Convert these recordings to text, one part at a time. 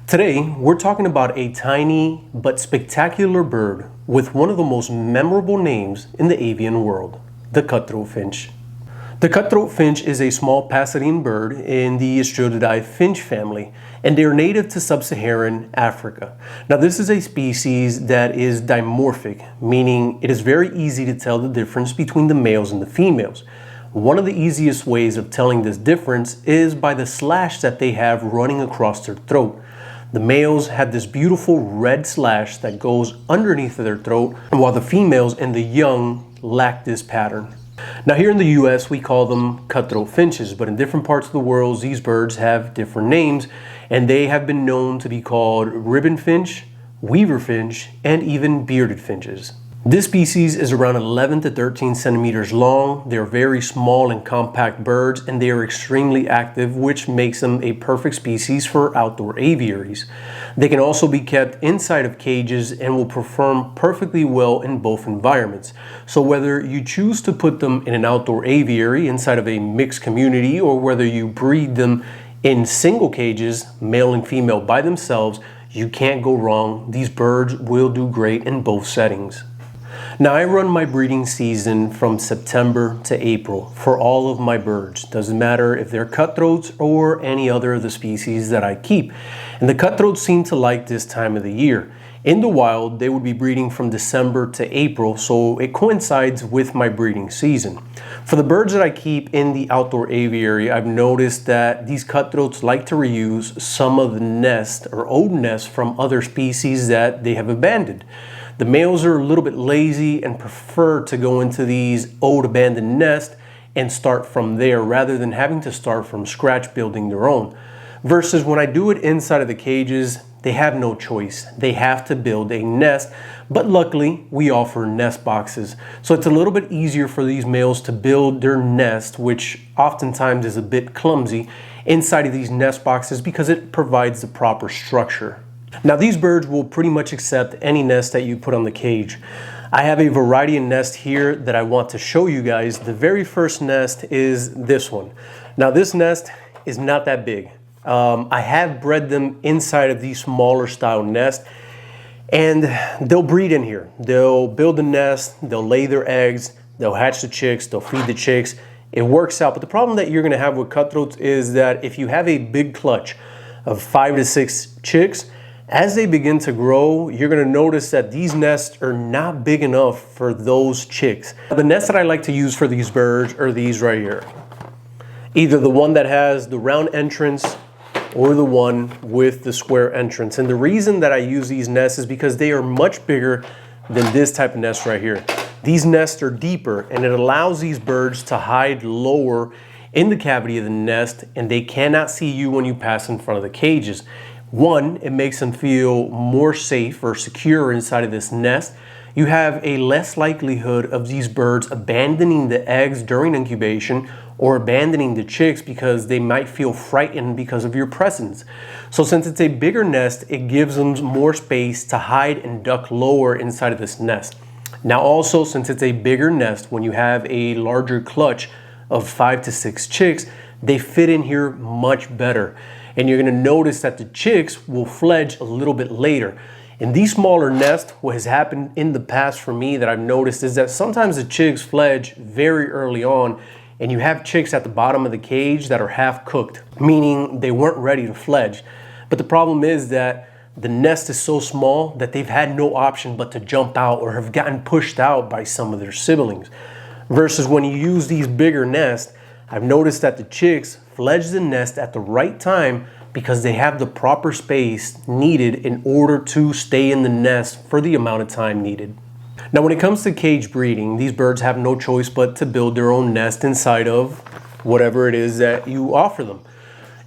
Today, we're talking about a tiny but spectacular bird with one of the most memorable names in the avian world, the cutthroat finch. The cutthroat finch is a small passerine bird in the Aviary finch family, and they are native to sub-Saharan Africa. Now, this is a species that is dimorphic, meaning it is very easy to tell the difference between the males and the females. One of the easiest ways of telling this difference is by the slash that they have running across their throat. The males have this beautiful red slash that goes underneath their throat, while the females and the young lack this pattern. Now here in the US, we call them cutthroat finches, but in different parts of the world, these birds have different names, and they have been known to be called ribbon finch, weaver finch, and even bearded finches. This species is around 11 to 13 centimeters long. They're very small and compact birds, and they are extremely active, which makes them a perfect species for outdoor aviaries. They can also be kept inside of cages and will perform perfectly well in both environments. So whether you choose to put them in an outdoor aviary inside of a mixed community, or whether you breed them in single cages, male and female by themselves, you can't go wrong. These birds will do great in both settings. Now, I run my breeding season from September to April for all of my birds. Doesn't matter if they're cutthroats or any other of the species that I keep. And the cutthroats seem to like this time of the year. In the wild, they would be breeding from December to April, so it coincides with my breeding season. For the birds that I keep in the outdoor aviary, I've noticed that these cutthroats like to reuse some of the nest or old nests from other species that they have abandoned. The males are a little bit lazy and prefer to go into these old abandoned nests and start from there rather than having to start from scratch building their own. Versus when I do it inside of the cages, they have no choice. They have to build a nest, but luckily we offer nest boxes. So it's a little bit easier for these males to build their nest, which oftentimes is a bit clumsy, inside of these nest boxes because it provides the proper structure. Now, these birds will pretty much accept any nest that you put on the cage. I have a variety of nests here that I want to show you guys. The very first nest is this one. Now, this nest is not that big. I have bred them inside of these smaller style nests, and they'll breed in here. They'll build a nest, they'll lay their eggs, they'll hatch the chicks, they'll feed the chicks. It works out, but the problem that you're gonna have with cutthroats is that if you have a big clutch of 5 to 6 chicks, as they begin to grow, you're gonna notice that these nests are not big enough for those chicks. The nests that I like to use for these birds are these right here. Either the one that has the round entrance or the one with the square entrance. And the reason that I use these nests is because they are much bigger than this type of nest right here. These nests are deeper, and it allows these birds to hide lower in the cavity of the nest, and they cannot see you when you pass in front of the cages. One, it makes them feel more safe or secure inside of this nest. You have a less likelihood of these birds abandoning the eggs during incubation or abandoning the chicks because they might feel frightened because of your presence. So since it's a bigger nest, it gives them more space to hide and duck lower inside of this nest. Now also, since it's a bigger nest, when you have a larger clutch of 5 to 6 chicks, they fit in here much better. And you're gonna notice that the chicks will fledge a little bit later. In these smaller nests, what has happened in the past for me that I've noticed is that sometimes the chicks fledge very early on, and you have chicks at the bottom of the cage that are half cooked, meaning they weren't ready to fledge. But the problem is that the nest is so small that they've had no option but to jump out or have gotten pushed out by some of their siblings. Versus when you use these bigger nests, I've noticed that the chicks fledge the nest at the right time because they have the proper space needed in order to stay in the nest for the amount of time needed. Now, when it comes to cage breeding, these birds have no choice but to build their own nest inside of whatever it is that you offer them.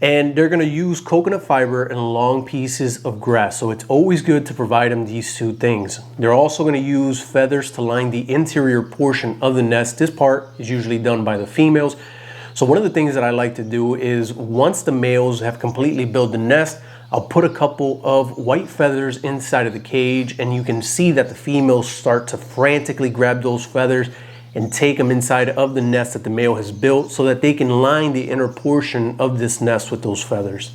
And they're gonna use coconut fiber and long pieces of grass. So it's always good to provide them these two things. They're also gonna use feathers to line the interior portion of the nest. This part is usually done by the females. So one of the things that I like to do is once the males have completely built the nest, I'll put a couple of white feathers inside of the cage, and you can see that the females start to frantically grab those feathers and take them inside of the nest that the male has built so that they can line the inner portion of this nest with those feathers.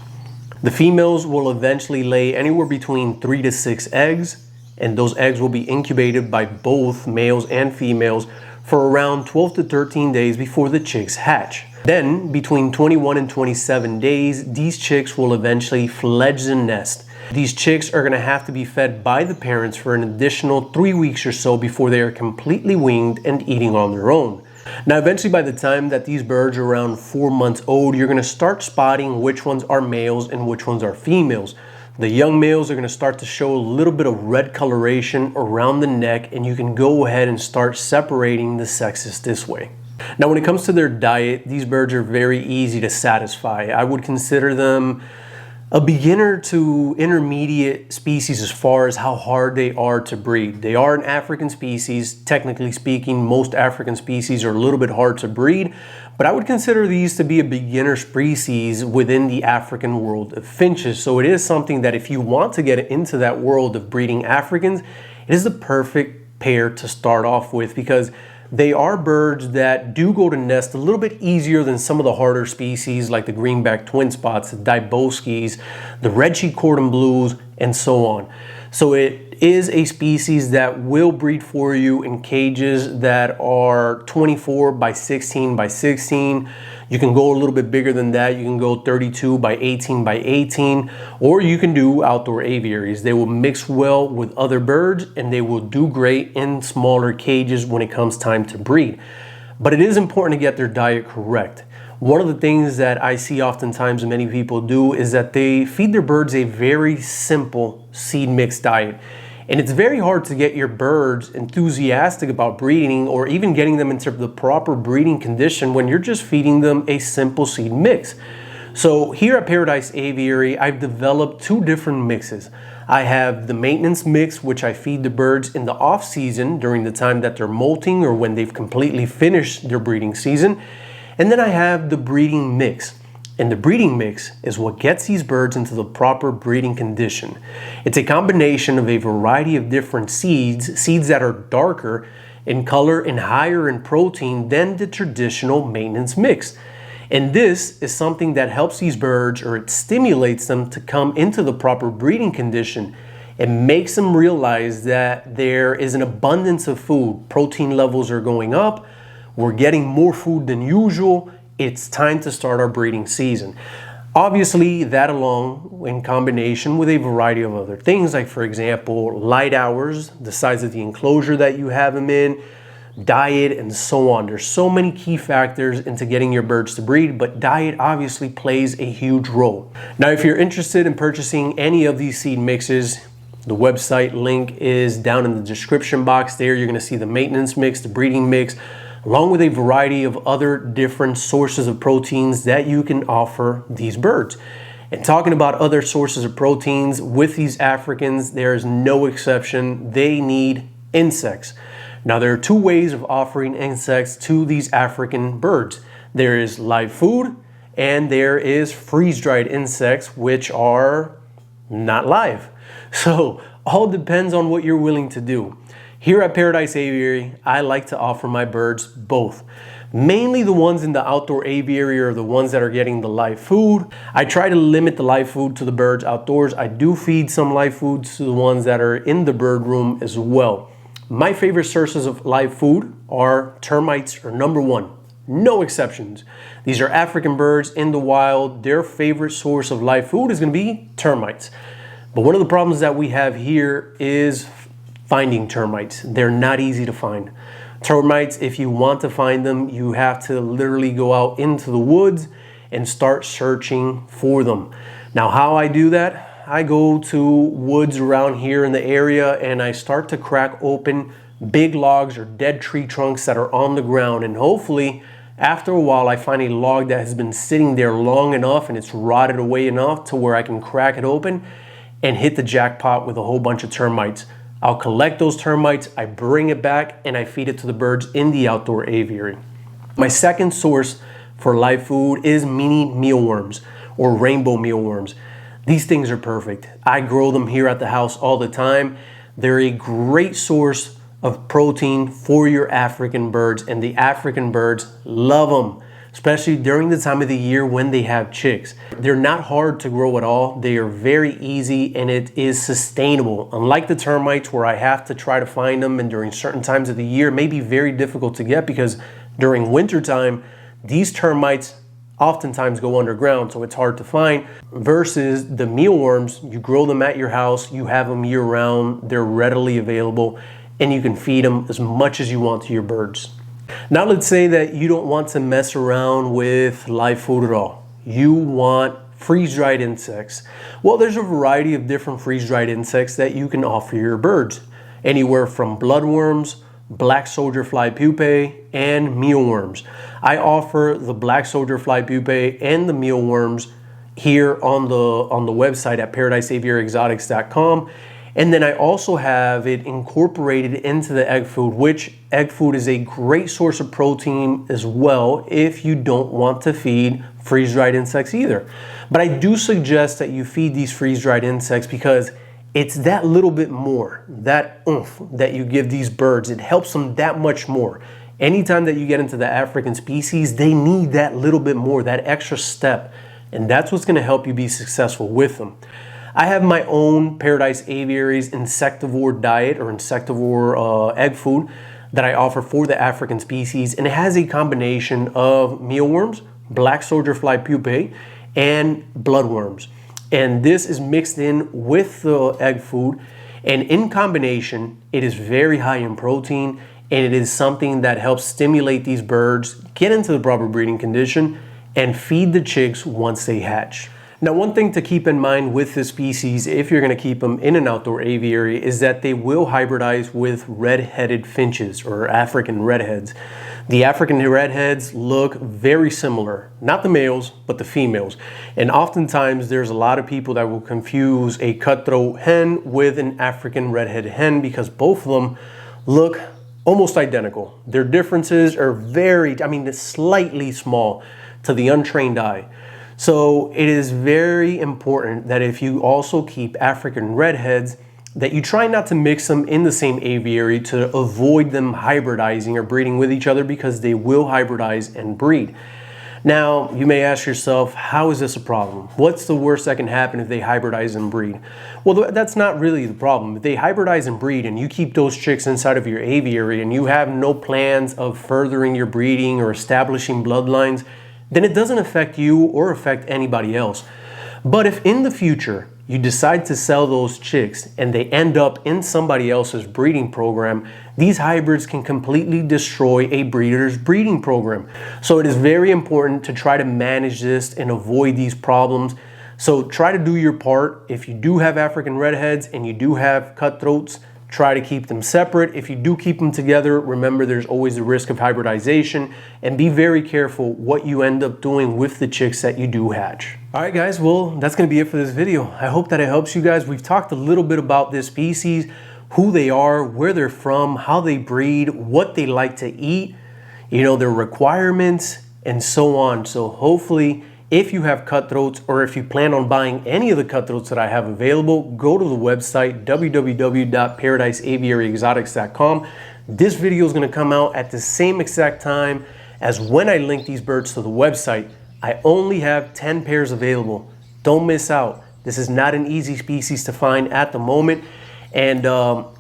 The females will eventually lay anywhere between 3 to 6 eggs, and those eggs will be incubated by both males and females for around 12 to 13 days before the chicks hatch. Then, between 21 and 27 days, these chicks will eventually fledge the nest. These chicks are going to have to be fed by the parents for an additional 3 weeks or so before they are completely weaned and eating on their own. Now, eventually, by the time that these birds are around 4 months old, you're going to start spotting which ones are males and which ones are females. The young males are going to start to show a little bit of red coloration around the neck, and you can go ahead and start separating the sexes this way. Now, when it comes to their diet, these birds are very easy to satisfy. I would consider them a beginner to intermediate species as far as how hard they are to breed. They are an African species. Technically speaking, most African species are a little bit hard to breed, but I would consider these to be a beginner species within the African world of finches. So it is something that if you want to get into that world of breeding Africans, it is the perfect pair to start off with, because they are birds that do go to nest a little bit easier than some of the harder species like the greenback twin spots, the diboskis, the red-cheeked cordon blues, and so on. So it is a species that will breed for you in cages that are 24 by 16 by 16. You can go a little bit bigger than that. You can go 32 by 18 by 18, or you can do outdoor aviaries. They will mix well with other birds, and they will do great in smaller cages when it comes time to breed. But it is important to get their diet correct. One of the things that I see oftentimes many people do is that they feed their birds a very simple seed mix diet. And it's very hard to get your birds enthusiastic about breeding or even getting them into the proper breeding condition when you're just feeding them a simple seed mix. So here at Paradise Aviary, I've developed 2 different mixes. I have the maintenance mix, which I feed the birds in the off season during the time that they're molting or when they've completely finished their breeding season. And then I have the breeding mix. And the breeding mix is what gets these birds into the proper breeding condition. It's a combination of a variety of different seeds that are darker in color and higher in protein than the traditional maintenance mix. And this is something that helps these birds, or it stimulates them to come into the proper breeding condition. It makes them realize that there is an abundance of food. Protein levels are going up. We're getting more food than usual. It's time to start our breeding season. Obviously, that along in combination with a variety of other things, like for example, light hours, the size of the enclosure that you have them in, diet, and so on. There's so many key factors into getting your birds to breed, but diet obviously plays a huge role. Now, if you're interested in purchasing any of these seed mixes, the website link is down in the description box there. You're going to see the maintenance mix, the breeding mix, along with a variety of other different sources of proteins that you can offer these birds. And talking about other sources of proteins, with these Africans, there is no exception. They need insects. Now, there are 2 ways of offering insects to these African birds. There is live food, and there is freeze-dried insects, which are not live. So, all depends on what you're willing to do. Here at Paradise Aviary, I like to offer my birds both. Mainly the ones in the outdoor aviary are the ones that are getting the live food. I try to limit the live food to the birds outdoors. I do feed some live foods to the ones that are in the bird room as well. My favorite sources of live food are termites, are number 1. No exceptions. These are African birds in the wild. Their favorite source of live food is going to be termites. But one of the problems that we have here is finding termites. They're not easy to find. Termites, if you want to find them, you have to literally go out into the woods and start searching for them. Now, how I do that? I go to woods around here in the area and I start to crack open big logs or dead tree trunks that are on the ground, and hopefully after a while I find a log that has been sitting there long enough and it's rotted away enough to where I can crack it open and hit the jackpot with a whole bunch of termites. I'll collect those termites, I bring it back, and I feed it to the birds in the outdoor aviary. My second source for live food is mini mealworms or rainbow mealworms. These things are perfect. I grow them here at the house all the time. They're a great source of protein for your African birds, and the African birds love them. especially during the time of the year when they have chicks. They're not hard to grow at all. They are very easy and it is sustainable. Unlike the termites where I have to try to find them, and during certain times of the year it may be very difficult to get because during winter time, these termites oftentimes go underground, so it's hard to find. Versus the mealworms, you grow them at your house, you have them year round, they're readily available, and you can feed them as much as you want to your birds. Now let's say that you don't want to mess around with live food at all. You want freeze-dried insects. Well, there's a variety of different freeze-dried insects that you can offer your birds. Anywhere from bloodworms, black soldier fly pupae, and mealworms. I offer the black soldier fly pupae and the mealworms here on the website at paradiseaviaryexotics.com. And then I also have it incorporated into the egg food, which egg food is a great source of protein as well if you don't want to feed freeze-dried insects either. But I do suggest that you feed these freeze-dried insects because it's that little bit more, that oomph that you give these birds. It helps them that much more. Anytime that you get into the African species, they need that little bit more, that extra step. And that's what's gonna help you be successful with them. I have my own Paradise Aviary's insectivore diet or insectivore egg food that I offer for the African species. And it has a combination of mealworms, black soldier fly pupae, and bloodworms. And this is mixed in with the egg food, and in combination it is very high in protein, and it is something that helps stimulate these birds, get into the proper breeding condition, and feed the chicks once they hatch. Now, one thing to keep in mind with this species, if you're going to keep them in an outdoor aviary, is that they will hybridize with red-headed finches or African redheads. The African redheads look very similar, not the males, but the females. And oftentimes there's a lot of people that will confuse a cutthroat hen with an African redhead hen because both of them look almost identical. Their differences are slightly small to the untrained eye. So it is very important that if you also keep African redheads, that you try not to mix them in the same aviary to avoid them hybridizing or breeding with each other, because they will hybridize and breed. Now, you may ask yourself, how is this a problem? What's the worst that can happen if they hybridize and breed? Well, that's not really the problem. If they hybridize and breed and you keep those chicks inside of your aviary and you have no plans of furthering your breeding or establishing bloodlines, then it doesn't affect you or affect anybody else. But if in the future you decide to sell those chicks and they end up in somebody else's breeding program, these hybrids can completely destroy a breeder's breeding program. So it is very important to try to manage this and avoid these problems. So try to do your part. If you do have African redheads and you do have cutthroats, try to keep them separate. If you do keep them together, remember there's always the risk of hybridization, and be very careful what you end up doing with the chicks that you do hatch. All right, guys, well, that's gonna be it for this video. I hope that it helps you guys. We've talked a little bit about this species, who they are, where they're from, how they breed, what they like to eat, their requirements, and so on. So hopefully, if you have cutthroats or if you plan on buying any of the cutthroats that I have available, go to the website www.paradiseaviaryexotics.com. This video is going to come out at the same exact time as when I link these birds to the website. I only have 10 pairs available. Don't miss out. This is not an easy species to find at the moment, and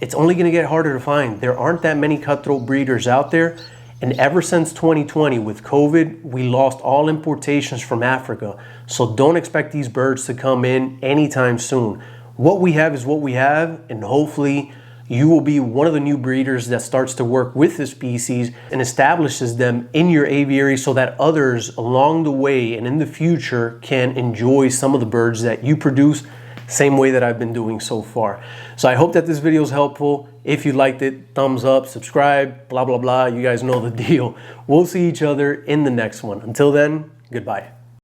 it's only going to get harder to find. There aren't that many cutthroat breeders out there. And ever since 2020 with COVID, we lost all importations from Africa. So don't expect these birds to come in anytime soon. What we have is what we have, and hopefully you will be one of the new breeders that starts to work with the species and establishes them in your aviary so that others along the way and in the future can enjoy some of the birds that you produce, same way that I've been doing so far. So I hope that this video is helpful. If you liked it, thumbs up, subscribe, blah, blah, blah. You guys know the deal. We'll see each other in the next one. Until then, goodbye.